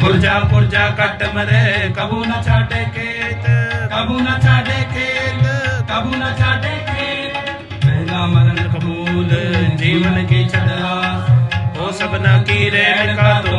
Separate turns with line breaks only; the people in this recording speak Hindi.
पुरजा पुरजा कट मरे कबू न छाटे खेत, कबू न छाटे खेत, कबू न छाटे खेत। पहला मरण कबूल जीवन की छड़ा, ओ सबना की रेण का तो